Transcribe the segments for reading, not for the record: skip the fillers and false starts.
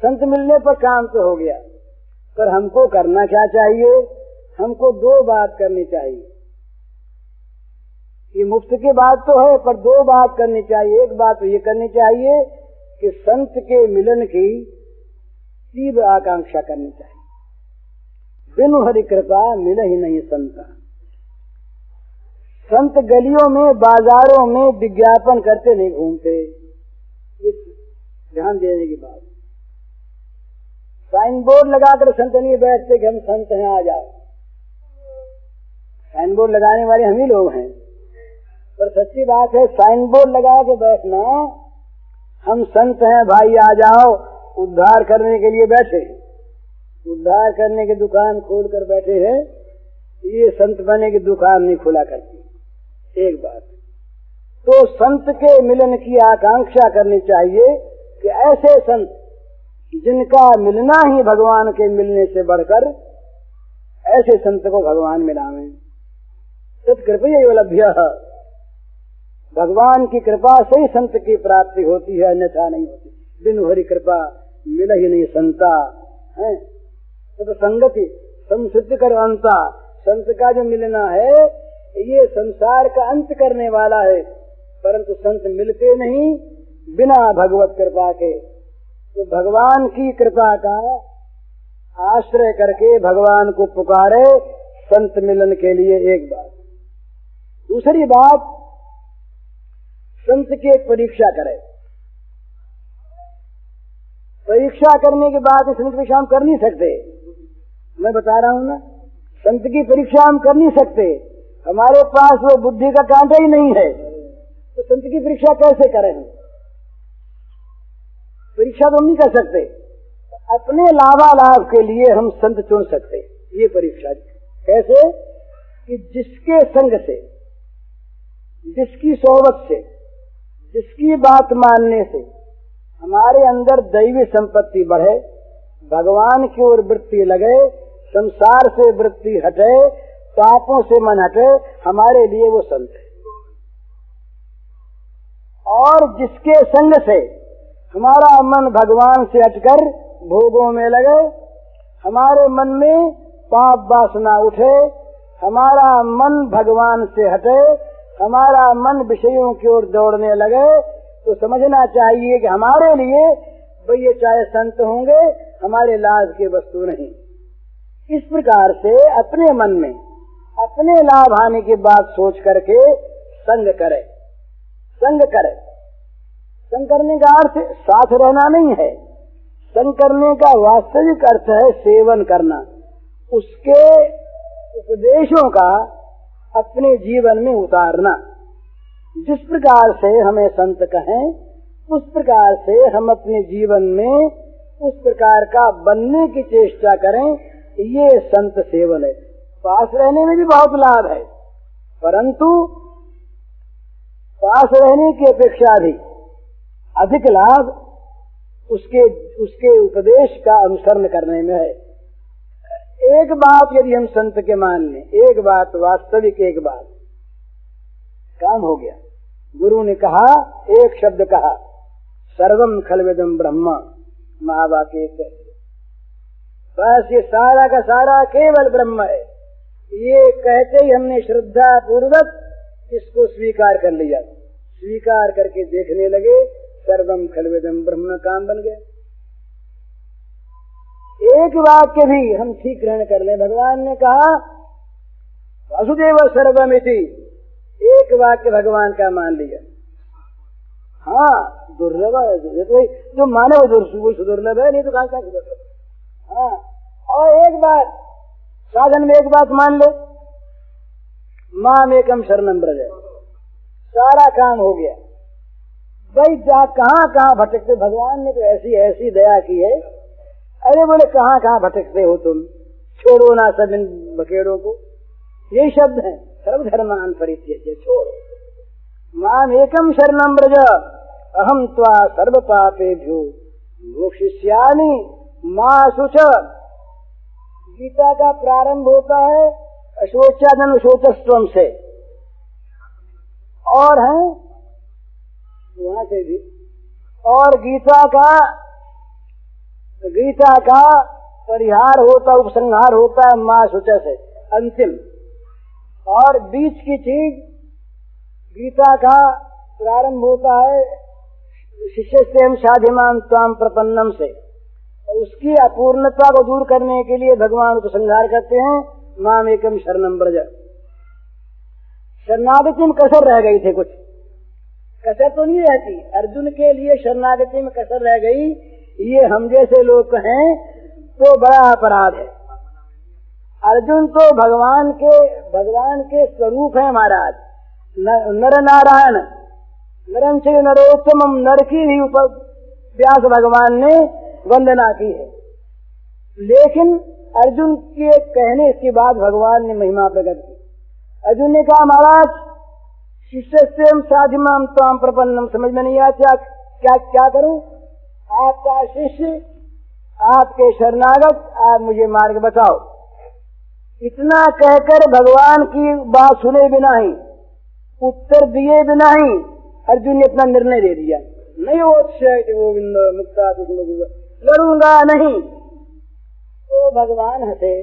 संत मिलने पर काम तो हो गया, पर हमको करना क्या चाहिए? हमको दो बात करनी चाहिए। ये मुफ्त की बात तो है, पर दो बात करनी चाहिए। एक बात तो ये करनी चाहिए कि संत के मिलन की तीव्र आकांक्षा करनी चाहिए। बिनु हरि कृपा मिले ही नहीं संता। संत गलियों में, बाजारों में विज्ञापन करते नहीं घूमते। इस ध्यान देने की बात। साइन बोर्ड लगाकर संत नहीं बैठते कि हम संत हैं, आ जाओ। साइन बोर्ड लगाने वाले हम ही लोग हैं, पर सच्ची बात है साइन बोर्ड लगा के बैठना, हम संत हैं भाई आ जाओ, उद्धार करने के लिए बैठे, उद्धार करने की दुकान खोल कर बैठे हैं। ये संत बने की दुकान नहीं खुला करती। एक बात तो संत के मिलन की आकांक्षा करनी चाहिए कि ऐसे संत जिनका मिलना ही भगवान के मिलने से बढ़कर, ऐसे संत को भगवान मिलावे। तत्कृपया लभ्य, भगवान की कृपा से ही संत की प्राप्ति होती है, अन्यथा नहीं होती। बिनु हरि कृपा मिल ही नहीं संता है। तो संगति संसिद्ध कर अंता, संत का जो मिलना है ये संसार का अंत करने वाला है, परंतु संत मिलते नहीं बिना भगवत कृपा के। तो भगवान की कृपा का आश्रय करके भगवान को पुकारे संत मिलन के लिए। एक बात। दूसरी बात, संत की एक परीक्षा करे। परीक्षा करने के बाद संत की परीक्षा हम कर नहीं सकते। मैं बता रहा हूं ना, संत की परीक्षा हम कर नहीं सकते, हमारे पास वो बुद्धि का कांटा ही नहीं है, तो संत की परीक्षा कैसे करें? हम परीक्षा तो नहीं कर सकते। अपने लाभालाभ के लिए हम संत चुन सकते। ये परीक्षा कैसे? कि जिसके संग से, जिसकी सोहबत से, जिसकी बात मानने से हमारे अंदर दैवी संपत्ति बढ़े, भगवान की ओर वृत्ति लगे, संसार से वृत्ति हटे, पापों से मन हटे, हमारे लिए वो संत है। और जिसके संग से हमारा मन भगवान से हटकर भोगों में लगे, हमारे मन में पाप वासना उठे, हमारा मन भगवान से हटे, हमारा मन विषयों की ओर दौड़ने लगे, तो समझना चाहिए कि हमारे लिए भाई ये चाहे संत होंगे, हमारे लाभ की वस्तु नहीं। इस प्रकार से अपने मन में अपने लाभ आने की बात सोच करके संग करे। संग करे, संग करने का अर्थ साथ रहना नहीं है। संग करने का वास्तविक अर्थ है सेवन करना, उसके उपदेशों का अपने जीवन में उतारना। जिस प्रकार से हमें संत कहें, उस प्रकार से हम अपने जीवन में उस प्रकार का बनने की चेष्टा करें। ये संत सेवन है। पास रहने में भी बहुत लाभ है, परंतु पास रहने की अपेक्षा भी अधिक लाभ उसके उपदेश का अनुसरण करने में है। एक बात यदि हम संत के मान लें, एक बात वास्तविक, एक बात, काम हो गया। गुरु ने कहा, एक शब्द कहा, सर्वम खलविदम ब्रह्म, महावाक्य कह दिया। बस ये सारा का सारा केवल ब्रह्म है। ये कहते ही हमने श्रद्धा पूर्वक इसको स्वीकार कर लिया। स्वीकार करके देखने लगे, सर्वम खलविदम ब्रह्म, काम बन गया। एक वाक्य भी हम ठीक ग्रहण कर लें। भगवान ने कहा वासुदेव सर्वमिति, एक वाक्य भगवान का मान लिया। हाँ, दुर्लभ है तो जो माने वो दुर्लभ है, नहीं तो कहा क्या दुर्लभ। हाँ, और एक बात साधन में एक बात मान ले, माम एकम शरणम ब्रज, सारा काम हो गया। भाई जा कहाँ कहाँ भटकते, भगवान ने तो ऐसी ऐसी दया की है। अरे बोले कहाँ कहाँ भटकते हो तुम, छोड़ो ना सब इन बकेड़ों को। यही शब्द है, सर्वधर्मान परित्यज्य, छोड़ो। माम एकम शरणम ब्रज अहम त्वा सर्व पापेभ्यो मोक्षयिष्यामि मा शुच। गीता का प्रारंभ होता है अशोचादन शोचस्त्वम से, और है वहां से भी, और गीता का तो गीता का परिहार होता, उपसंहार होता है माँ शुच से अंतिम, और बीच की चीज गीता का प्रारंभ होता है शिष्यस्तेम साधिमाम त्वाम प्रपन्नम से, और उसकी अपूर्णता को दूर करने के लिए भगवान उपसंहार करते हैं माम एकम शरणम ब्रज। शरणागति में कसर रह गई थी, कुछ कसर तो नहीं रहती, अर्जुन के लिए शरणागति में कसर रह गई, ये हम जैसे लोग हैं तो बड़ा अपराध है। अर्जुन तो भगवान के स्वरूप है महाराज, नर नारायण नरम से नरोत्तम, नर की ही व्यास भगवान ने वंदना की है, लेकिन अर्जुन के कहने के बाद भगवान ने महिमा प्रकट की। अर्जुन ने कहा महाराज शिष्यस्तेम साधिमाम त्वाम प्रपन्नम, समझ में नहीं आता क्या करूं, आपका शिष्य, आपके शरणागत, आप मुझे मार्ग बताओ। इतना कहकर भगवान की बात सुने बिना ही, उत्तर दिए बिना ही अर्जुन ने अपना निर्णय दे दिया, नहीं गोविंद मुक्ता लड़ूंगा नहीं। तो भगवान हंसे,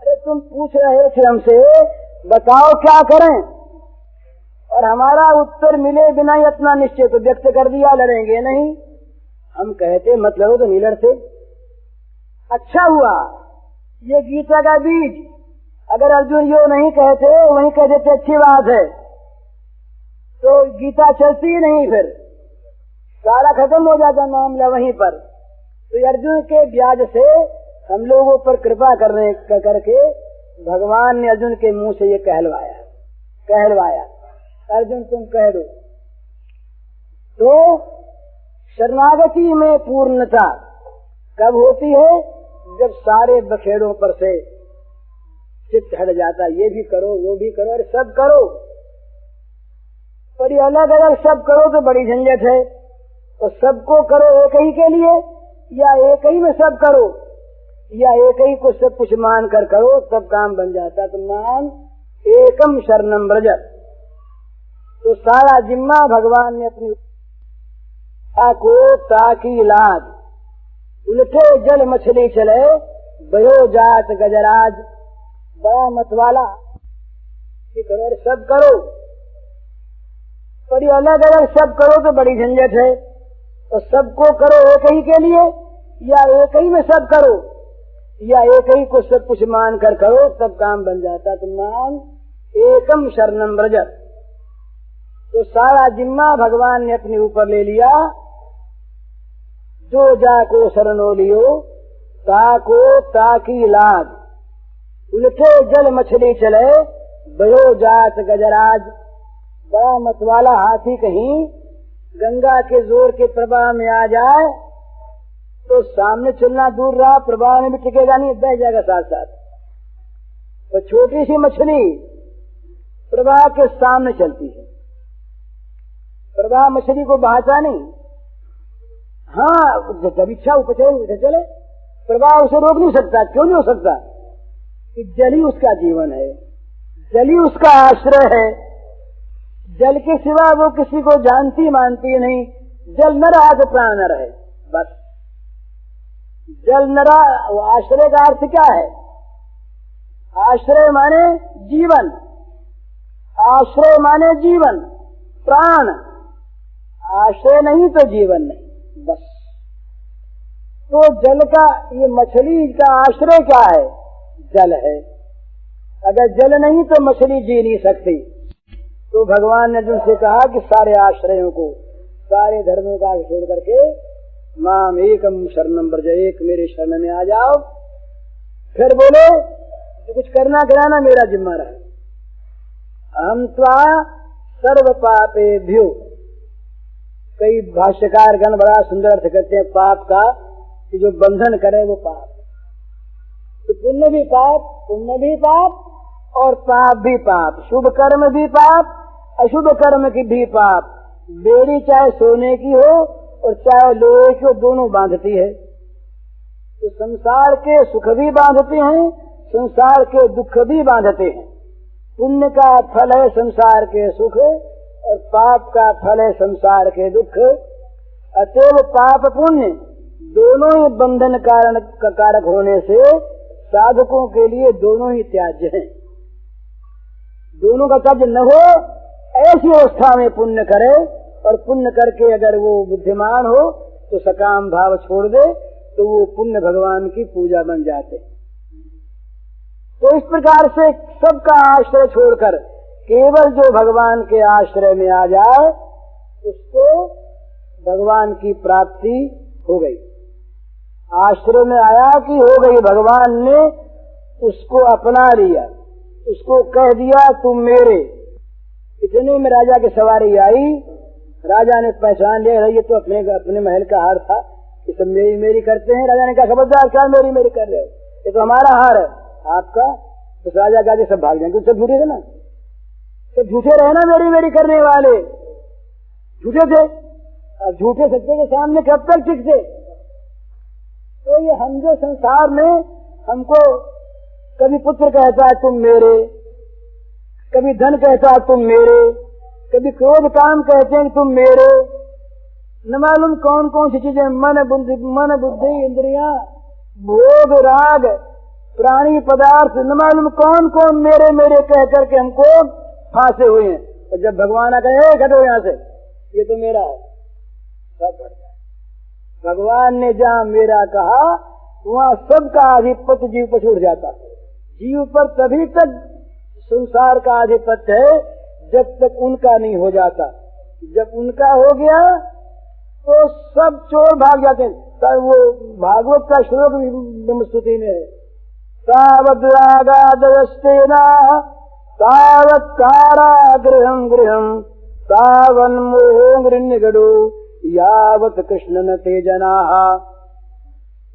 अरे तुम पूछ रहे थे हमसे, बताओ क्या करें, और हमारा उत्तर मिले बिना ही अपना निश्चय तो व्यक्त कर दिया, लड़ेंगे नहीं। हम कहते मत लड़ो तो नहीं लड़ते। अच्छा हुआ ये गीता का बीज, अगर अर्जुन यो नहीं कहते, वहीं कह देते अच्छी बात है, तो गीता चलती ही नहीं, फिर सारा खत्म हो जाता मामला वहीं पर। तो अर्जुन के ब्याज से हम लोगों पर कृपा करके भगवान ने अर्जुन के मुंह से ये कहलवाया, अर्जुन तुम कह दो। तो शरणागति में पूर्णता कब होती है, जब सारे बखेड़ों पर से चित्त हट जाता, ये भी करो वो भी करो, अरे सब करो, पर ये अलग अलग सब करो तो बड़ी झंझट है। तो सबको करो एक ही के लिए, या एक ही में सब करो, या एक ही को सब कुछ मान कर करो, तब काम बन जाता। तो मान एकम शरणम ब्रज, तो सारा जिम्मा भगवान ने अपनी को ताकी लाज, उल्टे जल मछली चले बयो जात गजराज, बड़ा मतवाला करो, सब करो, पर ये अलग अलग सब करो तो बड़ी झंझट है। तो सबको करो एक ही के लिए, या एक ही में सब करो, या एक ही को सब कुछ मान कर करो, तब काम बन जाता। तो मान एकम शरणम ब्रज, तो सारा जिम्मा भगवान ने अपने ऊपर ले लिया। जो जाको शरणो लियो ताको ताकी लाज, उल्टे जल मछली चले बयो जात गजराज, बड़ा मतवाला हाथी कहीं गंगा के जोर के प्रवाह में आ जाए तो सामने चलना दूर रहा, प्रवाह में भी टिकेगा नहीं, बह जाएगा साथ साथ। तो छोटी सी मछली प्रवाह के सामने चलती है, प्रवाह मछली को बहाता नहीं। हाँ जब इच्छा उधर चले, प्रवाह उसे रोक नहीं सकता। क्यों नहीं हो सकता, कि जल ही उसका जीवन है, जल ही उसका आश्रय है, जल के सिवा वो किसी को जानती मानती नहीं। जल न रहा तो प्राण न रहे, बस जल न रहा। वो आश्रय का अर्थ क्या है, आश्रय माने जीवन, आश्रय माने जीवन, प्राण, आश्रय नहीं तो जीवन नहीं, बस। तो जल का, ये मछली का आश्रय क्या है, जल है। अगर जल नहीं तो मछली जी नहीं सकती। तो भगवान ने अर्जुन से कहा कि सारे आश्रयों को, सारे धर्मों का छोड़ करके माम एकम शरणम ब्रज, एक मेरे शरण में आ जाओ। फिर बोले तो कुछ करना कराना मेरा जिम्मा रहा। हम त्वा सर्व पापेभ्यो, कई भाष्यकार गण बड़ा सुंदर अर्थ करते हैं पाप का, कि जो बंधन करे वो पाप। तो पुण्य भी पाप और पाप भी पाप, शुभ कर्म भी पाप, अशुभ कर्म की भी पाप। बेड़ी चाहे सोने की हो और चाहे लोहे की हो, दोनों बांधती है। तो संसार के सुख भी बांधते हैं, संसार के दुख भी बांधते हैं। पुण्य का फल है संसार के सुख, और पाप का फल है संसार के दुख। अतएव पाप पुण्य दोनों ही बंधन कारण का कारक होने से साधकों के लिए दोनों ही त्याज्य हैं। दोनों का त्याज्य न हो ऐसी अवस्था में पुण्य करे, और पुण्य करके अगर वो बुद्धिमान हो तो सकाम भाव छोड़ दे तो वो पुण्य भगवान की पूजा बन जाते। तो इस प्रकार से सबका आश्रय छोड़कर केवल जो भगवान के आश्रय में आ जाए उसको भगवान की प्राप्ति हो गई। आश्रय में आया कि हो गई, भगवान ने उसको अपना लिया, उसको कह दिया तुम मेरे। इतने में राजा की सवारी आई, राजा ने पहचान लिया ये तो अपने महल का हार था, ये सब मेरी मेरी करते हैं। राजा ने कहा खबरदार, क्या मेरी मेरी कर रहे हो, ये तो हमारा हार है। आपका? उस राजा का सब भाग जाएंगे, सब झूठे थे ना, सब झूठे रहे ना, मेरी मेरी करने वाले झूठे थे। अब झूठे सत्य के सामने कब तक टिक थे? तो ये हम जो संसार में हमको कभी पुत्र कहता है तुम मेरे, कभी धन कहता है तुम मेरे, कभी क्रोध काम कहते हैं तुम मेरे, न मालूम कौन कौन सी चीजें, मन बुद्धि इंद्रियां, भोग राग, प्राणी पदार्थ, न मालूम कौन कौन मेरे मेरे कह करके हमको फांसे हुए हैं। और जब भगवान आ गए हटो यहाँ से, ये तो मेरा है, सब बढ़ जाए। भगवान ने जहाँ मेरा कहा वहाँ सबका आधिपत्य जीव पर छूट जाता। जीव पर तभी तक संसार का आधिपत्य है जब तक उनका नहीं हो जाता। जब उनका हो गया तो सब चोर भाग जाते हैं। तब वो भागवत का श्लोक ब्रह्मस्तुति में है, तावद् रागादयस्तेना तावत् कारागृहं गृहं तावन्मोहो गृह्णगडो यावत् कृष्ण न ते जनाः।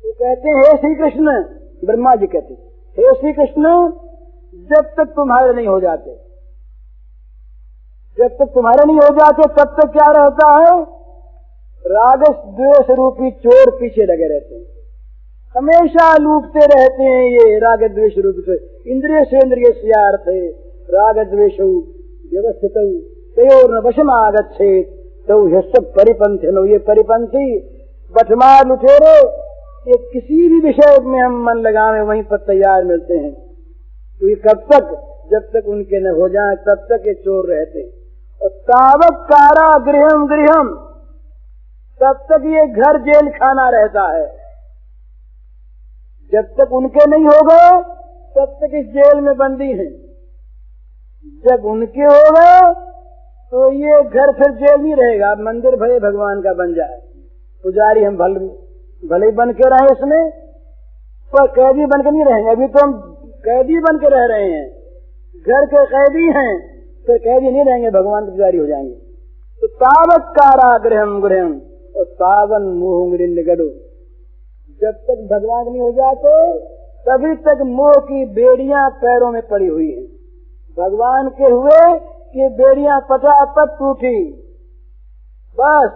वो कहते हैं हे श्री कृष्ण, ब्रह्मा जी कहते हे श्री कृष्ण, जब तक तुम्हारे नहीं हो जाते, जब तक तुम्हारे नहीं हो जाते तब तक क्या रहता है? रागस द्वेष रूपी चोर पीछे लगे रहते हैं, हमेशा लूटते रहते हैं। ये राग द्वेष रूप से इंद्रिय से इंद्रिय स्यार्थ है, राग द्वेष व्यवस्थित तयोर वशम आगच्छेत तो यह सब परिपंथी नो। ये परिपंथी बटमार लुटेरे, ये किसी भी विषय में हम मन लगावे वहीं पर तैयार मिलते हैं। तो ये कब तक? जब तक उनके न हो जाए तब तक ये चोर रहते हैं। और तावत कारा गृहम गृहम, तब तक ये घर जेल खाना रहता है। जब तक उनके नहीं हो गए तब तक इस जेल में बंदी हैं। जब उनके हो गए तो ये घर फिर जेल नहीं रहेगा, मंदिर भले भगवान का बन जाए। पुजारी हम भले बन के रहे इसमें, पर कैदी बन के नहीं रहेंगे। अभी तो हम कैदी बन के रह रहे हैं, घर के कैदी हैं, फिर कैदी नहीं रहेंगे, भगवान के पुजारी हो जाएंगे। तो तावत कारागृहम गृहम और तावन मोह गडो, जब तक भगवान नहीं हो जाते तभी तक मोह की बेड़ियां पैरों में पड़ी हुई हैं। भगवान के हुए कि बेड़ियां पटापट टूटी, बस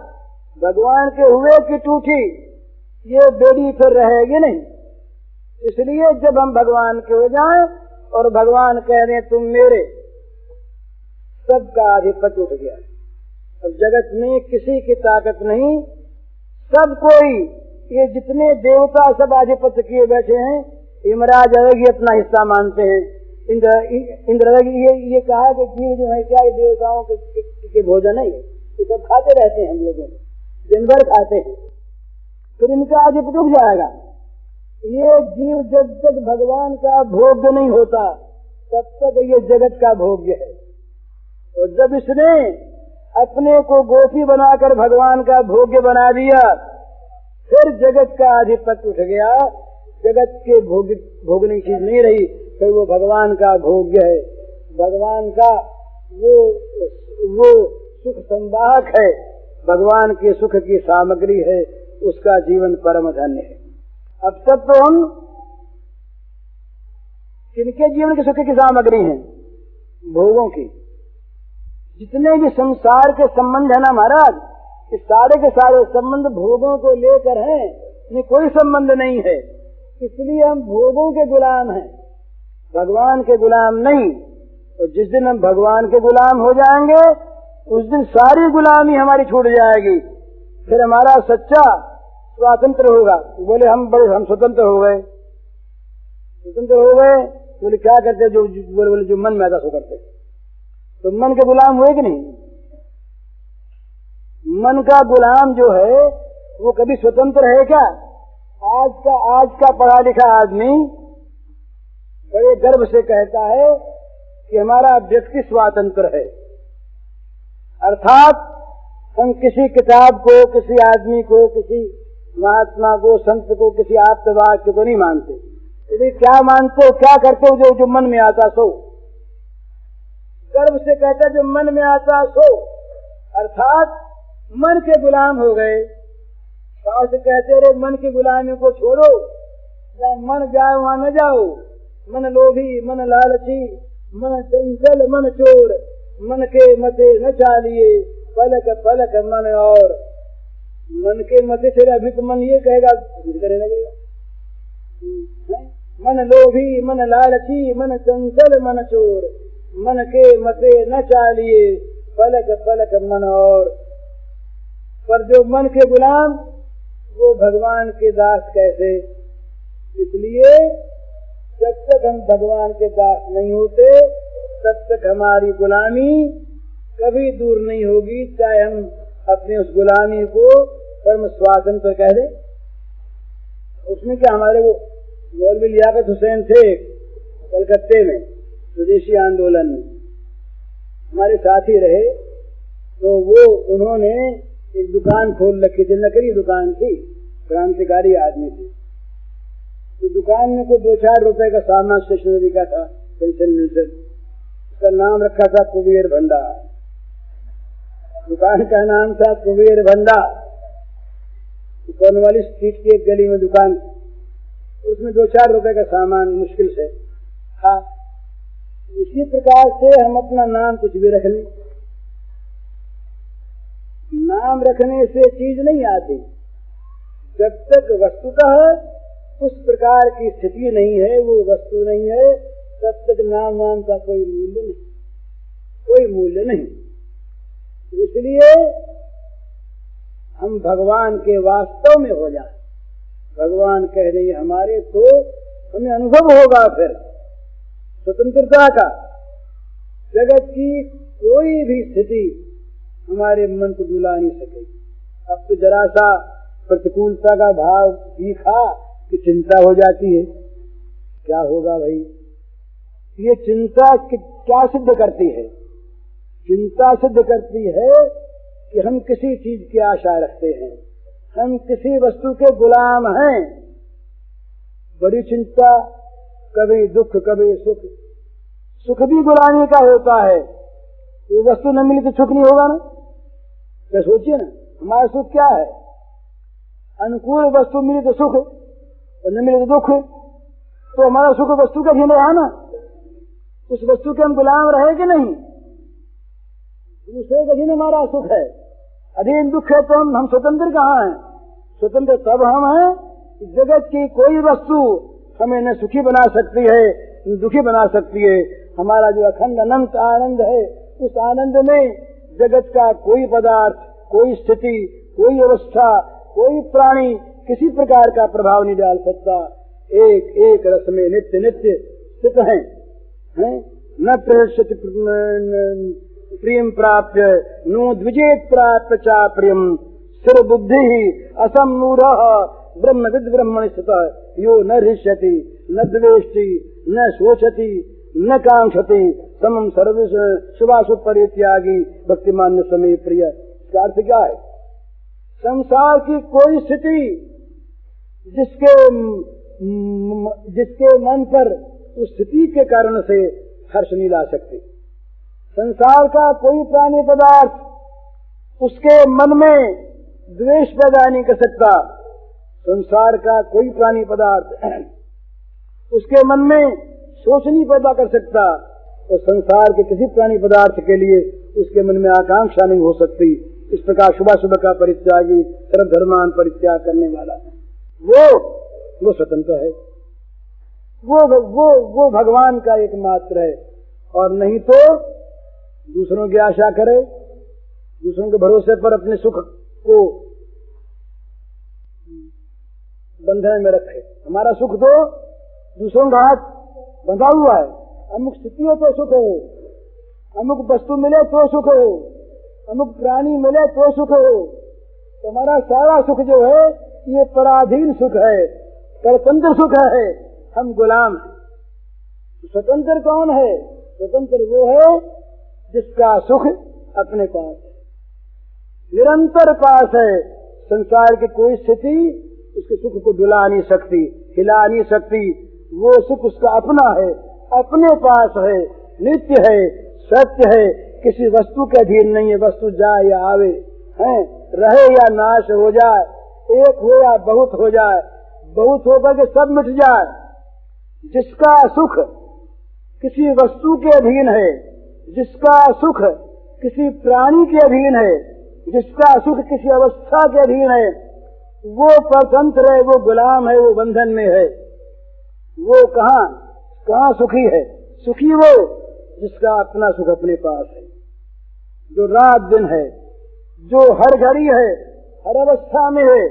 भगवान के हुए कि टूटी, ये बेड़ी फिर रहेगी नहीं। इसलिए जब हम भगवान के हो जाएं और भगवान कह रहे तुम मेरे, सबका आधिपत्य उठ गया। अब जगत में किसी की ताकत नहीं, सब कोई, ये जितने देवता सब आधिपत्य किए बैठे हैं। यमराज अलग ही अपना हिस्सा मानते हैं, इंद्र अलग ये कहा कि जीव जो है क्या ये देवताओं के भोजन है, ये सब खाते रहते हैं, हम लोग दिन भर खाते हैं, फिर इनका आधिपत्य उठ जाएगा। ये जीव जब तक भगवान का भोग्य नहीं होता तब तक ये जगत का भोग्य है। और जब इसने अपने को गोपी बनाकर भगवान का भोग्य बना दिया, फिर जगत का आधिपत्य उठ गया। जगत के भोगने की चीज नहीं रही, फिर वो भगवान का भोग्य है। भगवान का वो सुख संवाहक है, भगवान के सुख की सामग्री है, उसका जीवन परम धन्य है। अब तक तो हम किनके जीवन के सुख की सामग्री हैं? भोगों की। जितने भी संसार के संबंध है ना महाराज, इस सारे के सारे संबंध भोगों को लेकर हैं, इनमें कोई संबंध नहीं है। इसलिए हम भोगों के गुलाम हैं, भगवान के गुलाम नहीं। और जिस दिन हम भगवान के गुलाम हो जाएंगे उस दिन सारी गुलामी हमारी छूट जाएगी। फिर हमारा सच्चा स्वातंत्र होगा। बोले हम स्वतंत्र हो गए। स्वतंत्र हो गए बोले क्या करते, जो बोले जो मन में आता सो करते। तो मन के गुलाम हुए कि नहीं? मन का गुलाम जो है वो कभी स्वतंत्र है क्या? आज का पढ़ा लिखा आदमी बड़े गर्व से कहता है कि हमारा व्यक्ति स्वतंत्र है। अर्थात हम किसी किताब को, किसी आदमी को, किसी महात्मा को, संत को, किसी आप्तवाक्य को नहीं मानते। यदि क्या मानते हो, क्या करते हो? जो मन में आता सो। गर्व से कहता जो मन में आता सो, अर्थात मन के गुलाम हो गए। शास्त्र कहते रहे मन की गुलामी को छोड़ो, जहाँ मन जाए वहां न जाओ। मन लोभी, मन लालची, मन चंचल, मन चोर, मन के मते न चालिए, पलक पलक मन और। मन के मते से अभी तो मन ये कहेगा करे लगेगा। मन लोभी, मन लालची, मन चंचल, मन चोर, मन के मते न चालिए, पलक पलक मन और। पर जो मन के गुलाम वो भगवान के दास कैसे? इसलिए जब तक हम भगवान के दास नहीं होते तब तक हमारी गुलामी कभी दूर नहीं होगी, चाहे हम अपने उस गुलामी को परम स्वातंत्र कह दें। उसमें क्या, हमारे वो मौलवी लियाकत हुसैन थे कलकत्ते में स्वदेशी आंदोलन में, हमारे साथी रहे। तो वो उन्होंने एक दुकान खोल रखी थी, नकली दुकान थी, क्रांतिकारी आदमी थे। तो दुकान में को 2-4 रुपए का सामान स्टेशनरी का था, पेंसिल मिलकर। उसका नाम रखा था कुबेर भंडार। दुकान का नाम था कुबेर भंडार। कॉर्नवालिस स्ट्रीट की एक गली में दुकान, उसमें 2-4 रुपए का सामान मुश्किल से था। इसी प्रकार से हम अपना नाम कुछ भी रख लें, नाम रखने से चीज नहीं आती। जब तक वस्तुतः उस प्रकार की स्थिति नहीं है, वो वस्तु नहीं है, तब तक नाम वाम का कोई मूल्य नहीं, कोई मूल्य नहीं। इसलिए हम भगवान के वास्तव में हो जाए, भगवान कह रही हमारे, तो हमें अनुभव होगा फिर स्वतंत्रता का। जगत की कोई भी स्थिति हमारे मन को डुला नहीं सकेगी। अब तो जरा सा प्रतिकूलता का भाव दिखा कि चिंता हो जाती है, क्या होगा भाई। ये चिंता क्या सिद्ध करती है? चिंता सिद्ध करती है कि हम किसी चीज की आशा रखते हैं, हम किसी वस्तु के गुलाम हैं। बड़ी चिंता, कभी दुख कभी सुख। सुख भी गुलामी का होता है। वो वस्तु न मिली तो सुख नहीं होगा ना। क्या सोचिए ना, हमारा सुख क्या है? अनुकूल वस्तु मिली तो सुख और न मिले तो दुख। तो हमारा सुख वस्तु का अधीन रहा ना, उस वस्तु के हम गुलाम रहे कि नहीं? दूसरे के अधीन हमारा सुख है, अधीन दुख है, तो हम स्वतंत्र कहाँ हैं? स्वतंत्र तब हम हैं, जगत की कोई वस्तु हमें न सुखी बना सकती है न दुखी बना सकती है। हमारा जो अखंड अनंत आनंद है, उस आनंद में जगत का कोई पदार्थ, कोई स्थिति, कोई अवस्था, कोई प्राणी किसी प्रकार का प्रभाव नहीं डाल सकता। एक एक रस में नित्य नित्य स्थित हैं, न प्रेषति प्रियम प्राप्य नो द्विजेत प्राप्य चा प्रियम स्थिर बुद्धि असमूढ़ ब्रह्मविद ब्रह्मणि स्थितः यो न हृष्यति न द्वेष्टि न शोचति न कांक्षति समम सर्वेश शुभाशुभ परित्यागी भक्तिमान्य समय प्रिय। इसका अर्थ क्या है? संसार की कोई स्थिति जिसके मन पर उस स्थिति के कारण से हर्ष नहीं ला सकती। संसार का कोई प्राणी पदार्थ उसके मन में द्वेष पैदा नहीं कर सकता। संसार का कोई प्राणी पदार्थ उसके मन में शोष नहीं पैदा कर सकता, और संसार के किसी प्राणी पदार्थ के लिए उसके मन में आकांक्षा नहीं हो सकती। इस प्रकार शुभाशुभ का परित्यागी, सर्वधर्मान परित्याग करने वाला वो स्वतंत्र है। वो भगवान का एकमात्र है। और नहीं तो दूसरों की आशा करे, दूसरों के भरोसे पर अपने सुख को बंधन में रखे। हमारा सुख तो दूसरों का हाथ बंधा हुआ है। अमुक स्थिति हो तो सुख हो, अमुक वस्तु मिले तो सुख हो, अमुक प्राणी मिले तो सुख हो। तो हमारा सारा सुख जो है ये पराधीन सुख है, परतंत्र सुख है। हम गुलाम हैं। स्वतंत्र कौन है? स्वतंत्र वो है जिसका सुख अपने पास है, निरंतर पास है। संसार की कोई स्थिति उसके सुख को डुला नहीं सकती, हिला नहीं सकती। वो सुख उसका अपना है, अपने पास है, नित्य है, सत्य है, किसी वस्तु के अधीन नहीं है। वस्तु जाए या आवे, है, रहे या नाश हो जाए, एक हो या बहुत हो जाए, बहुत होकर के सब मिट जाए। जिसका सुख किसी वस्तु के अधीन है, जिसका सुख किसी प्राणी के अधीन है, जिसका सुख किसी अवस्था के अधीन है, वो परतंत्र है, वो गुलाम है, वो बंधन में है। वो कहाँ सुखी है? सुखी वो जिसका अपना सुख अपने पास है, जो रात दिन है, जो हर घड़ी है, हर अवस्था में है,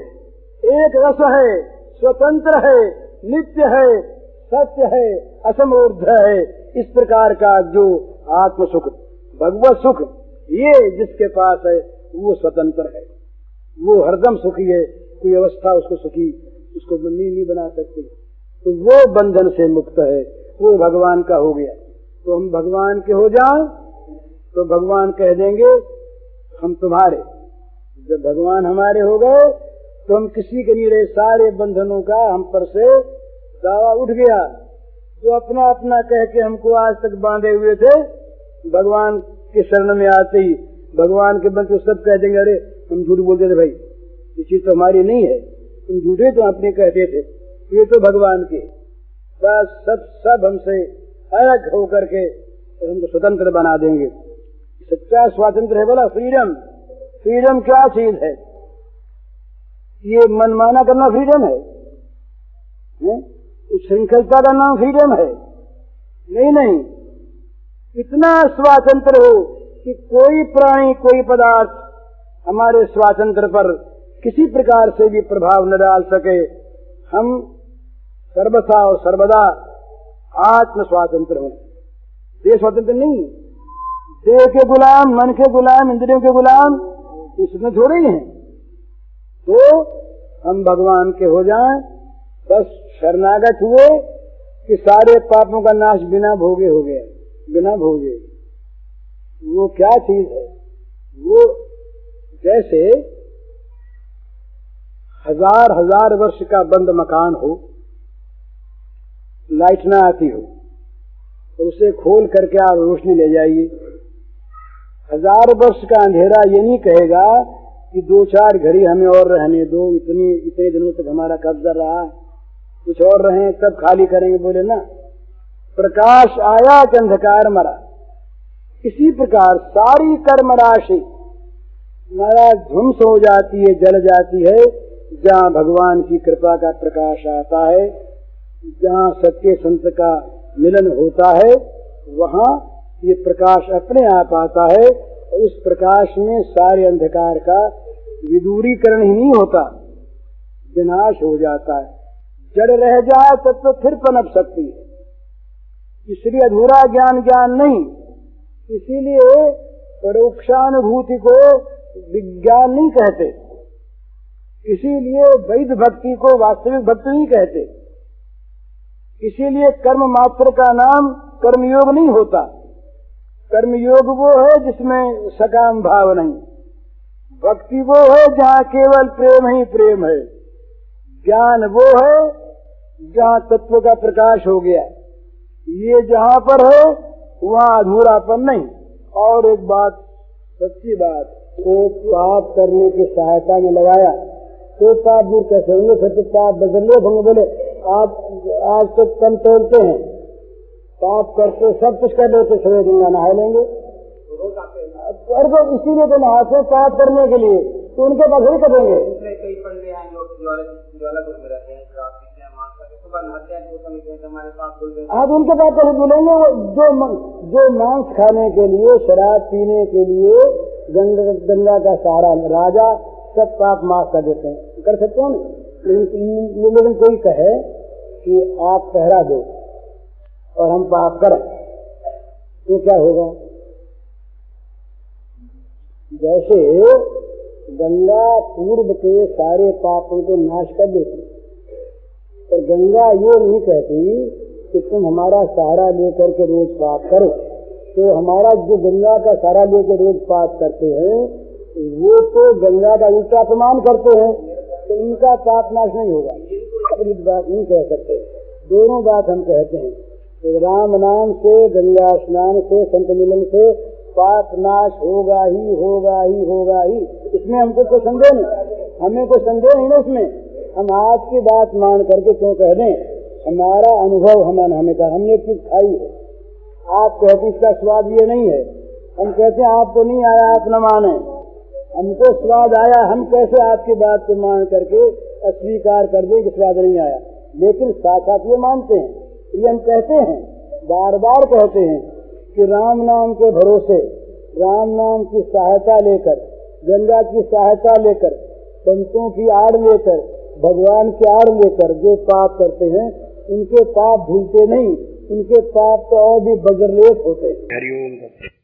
एक रस है, स्वतंत्र है, नित्य है, सत्य है, असमूर्ध है। इस प्रकार का जो आत्म सुख, भगवत सुख, ये जिसके पास है वो स्वतंत्र है, वो हरदम सुखी है। कोई अवस्था उसको सुखी, उसको बंदी नहीं बना सकती। तो वो बंधन से मुक्त है, वो भगवान का हो गया। तो हम भगवान के हो जाएं तो भगवान कह देंगे हम तुम्हारे। जब भगवान हमारे हो गए तो हम किसी के नहीं रहे। सारे बंधनों का हम पर से दावा उठ गया। जो अपना अपना कह के हमको आज तक बांधे हुए थे, भगवान के शरण में आते ही भगवान के बंधु सब कह देंगे अरे हम झूठ बोलते थे भाई, ये चीज तो हमारी नहीं है, तुम झूठे तो अपने कहते थे, ये तो भगवान के। बस सब हमसे अलग होकर के और हमको स्वतंत्र बना देंगे। सच्चा स्वातंत्र है बोला फ्रीडम। फ्रीडम क्या चीज है? ये मनमाना करना फ्रीडम है? उच्छृंखलता का नाम फ्रीडम है? नहीं। इतना स्वातंत्र हो कि कोई प्राणी, कोई पदार्थ हमारे स्वातंत्र पर किसी प्रकार से भी प्रभाव न डाल सके। हम सर्वथा और सर्वदा आत्म स्वातंत्र हो। देह स्वतंत्र नहीं, देह के गुलाम, मन के गुलाम, इंद्रियों के गुलाम, इसमें थोड़े ही हैं। तो हम भगवान के हो जाएं, बस शरणागत हुए कि सारे पापों का नाश बिना भोगे हो गया, बिना भोगे। वो क्या चीज है? वो जैसे हजार वर्ष का बंद मकान हो, लाइट ना आती हो, तो उसे खोल करके आप रोशनी ले जाइए। 1000 वर्ष का अंधेरा ये नहीं कहेगा कि 2-4 घड़ी हमें और रहने दो, इतने दिनों तक हमारा कब्जा रहा, कुछ और रहे तब खाली करेंगे। बोले ना, प्रकाश आया कि अंधकार मरा। इसी प्रकार सारी कर्म राशि हमारा ध्वंस हो जाती है, जल जाती है, जहाँ भगवान की कृपा का प्रकाश आता है, जहाँ सत्य संत का मिलन होता है, वहाँ ये प्रकाश अपने आप आता है। और उस प्रकाश में सारे अंधकार का विदूरीकरण ही नहीं होता, विनाश हो जाता है। जड़ रह जाए तब तो फिर पनप सकती है, इसलिए अधूरा ज्ञान नहीं। इसीलिए परोक्षानुभूति को विज्ञान नहीं कहते, इसीलिए वैध भक्ति को वास्तविक भक्ति नहीं कहते, इसीलिए कर्म मात्र का नाम कर्मयोग नहीं होता। कर्मयोग वो है जिसमें सकाम भाव नहीं, भक्ति वो है जहाँ केवल प्रेम ही प्रेम है, ज्ञान वो है जहाँ तत्व का प्रकाश हो गया। ये जहाँ पर है वहाँ अधूरापन नहीं। और एक बात, सच्ची बात, को पाप करने की सहायता में लगाया तो पाप दूर कैसे होंगे? फिर तो पाप बदले होंगे। बोले आप आज तो कम तोड़ते हैं, पाप करते सब कुछ कर लेते, सवेरे गंगा नहा लेंगे। और तो इसीलिए तो नहाते पाप करने के लिए, तो उनके पास ही करेंगे। कई पंडे हैं जो ज्वालापुर में रहते हैं, आज उनके पास कैसे बोलेंगे? जो मांस खाने के लिए, शराब पीने के लिए गंगा का सहारा राजा सब पाप माफ कर देते हैं, कर सकते हैं। लेकिन कोई कहे कि आप पहरा दो और हम पाप करें तो क्या होगा? जैसे गंगा पूर्व के सारे पापों को नाश कर देती, पर गंगा ये नहीं कहती कि तुम हमारा सहारा लेकर के रोज पाप करो। तो हमारा जो गंगा का सहारा लेकर रोज पाप करते हैं वो तो गंगा का उल्टा अपमान करते हैं, तो उनका पाप नाश नहीं होगा। अपनी बात नहीं कह सकते, दोनों बात हम कहते हैं। तो राम नाम से, गंगा स्नान से, संत मिलन से पाप नाश होगा ही होगा ही होगा ही। इसमें हमको कोई संदेह नहीं, हमें कोई संदेह नहीं ना इसमें। हम आपकी बात मान करके क्यों कह दें? हमारा अनुभव हमें कहा, हमने एक चीज खाई है, आप कहते इसका स्वाद ये नहीं है, हम कहते हैं आपको नहीं आया, आप न माने। हमको स्वाद आया, हम कैसे आपकी बात को मान करके अस्वीकार कर दें कि स्वाद नहीं आया? लेकिन साथ साथ ये मानते हैं, ये हम कहते हैं, बार बार कहते हैं कि राम नाम के भरोसे, राम नाम की सहायता लेकर, गंगा की सहायता लेकर, संतों की आड़ लेकर, भगवान की आड़ लेकर जो पाप करते हैं उनके पाप भूलते नहीं, उनके पाप तो और भी बजरलेस होते हैं।